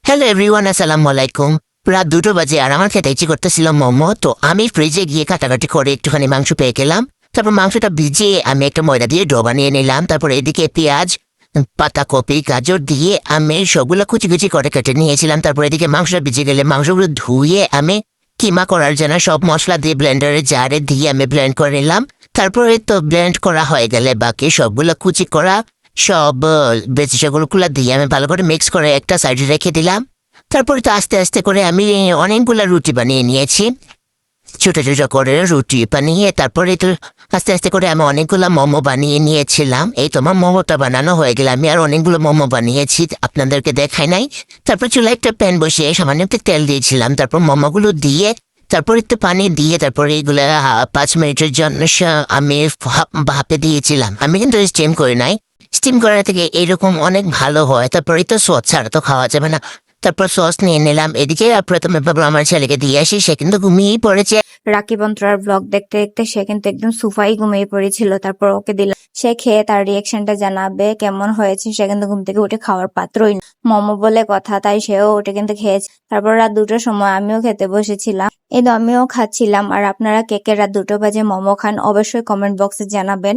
Hello everyone, আসসালামু আলাইকুম। রাত 2টো বাজে আর আমার খেতে ইচ্ছে করতেছিল মোমো। তো আমি ফ্রিজে গিয়ে কাটাকাটি করে একটুখানি মাংস পেয়ে গেলাম। তারপর মাংসটা ভিজিয়ে আমি একটা ময়দা দিয়ে ডো বানিয়ে নিলাম। তারপর এদিকে পেঁয়াজ, পাতাকপি, গাজর দিয়ে আমি সবগুলো কুচি কুচি করে কেটে নিয়েছিলাম। তারপর এদিকে মাংসটা ভিজে গেলে মাংসগুলো ধুয়ে আমি কিমা করার জন্য সব মশলা দিয়ে ব্লেন্ডারে জারে দিয়ে আমি ব্লেন্ড করে নিলাম। তারপরে তো ব্লেন্ড করা হয়ে গেলে বাকি সবগুলো কুচি করা সব ভেজিটেবলগুলো দিয়ে আমি ভালো করে মিক্স করে একটা সাইডে রেখে দিলাম। তারপরে তো আস্তে আস্তে করে আমি অনেকগুলো রুটি বানিয়ে নিয়েছি, ছোট ছোট করে রুটি বানিয়ে। তারপরে তো আস্তে আস্তে করে আমি অনেকগুলো মোমো বানিয়ে নিয়েছিলাম। এই তোমার মোমোটা বানানো হয়ে গেলে আমি আর অনেকগুলো মোমো বানিয়েছি, আপনাদেরকে দেখাই নাই। তারপর চুলায় একটা প্যান বসিয়ে সামান্য একটু তেল দিয়েছিলাম। তারপর মোমোগুলো দিয়ে তারপর একটু পানি দিয়ে তারপরে এগুলো 5 মিনিটের জন্য আমি ভাপে দিয়েছিলাম। আমি কিন্তু স্টিম করি নাই, স্টিম করা থেকে এরকম অনেক ভালো হয়। তারপরে তো সস ছাড়া তো খাওয়া যাবে না। তারপর সস নিয়ে নিলাম এদিকে। প্রথমে ভাবলাম আমার ছেলেকে দিয়ে আসি, সে কিন্তু ঘুমিয়েই পড়েছে। রাকিব অন্তরার ব্লগ দেখতে দেখতে সে কিন্তু একদম সোফায় ঘুমিয়ে পড়েছিল। তারপর ওকে দিলাম, সে খেয়ে তার রিয়াকশনটা জানাবে কেমন হয়েছে। সে কিন্তু ঘুম থেকে উঠে খাওয়ার পাত্রই না, মোমো বলে কথা, তাই সেও উঠে কিন্তু খেয়েছে। তারপর রাত 2টোর সময় আমিও খেতে বসেছিলাম, এই তো আমিও খাচ্ছিলাম। আর আপনারা কে কে রাত 2টো বাজে মোমো খান অবশ্যই কমেন্ট বক্সে জানাবেন।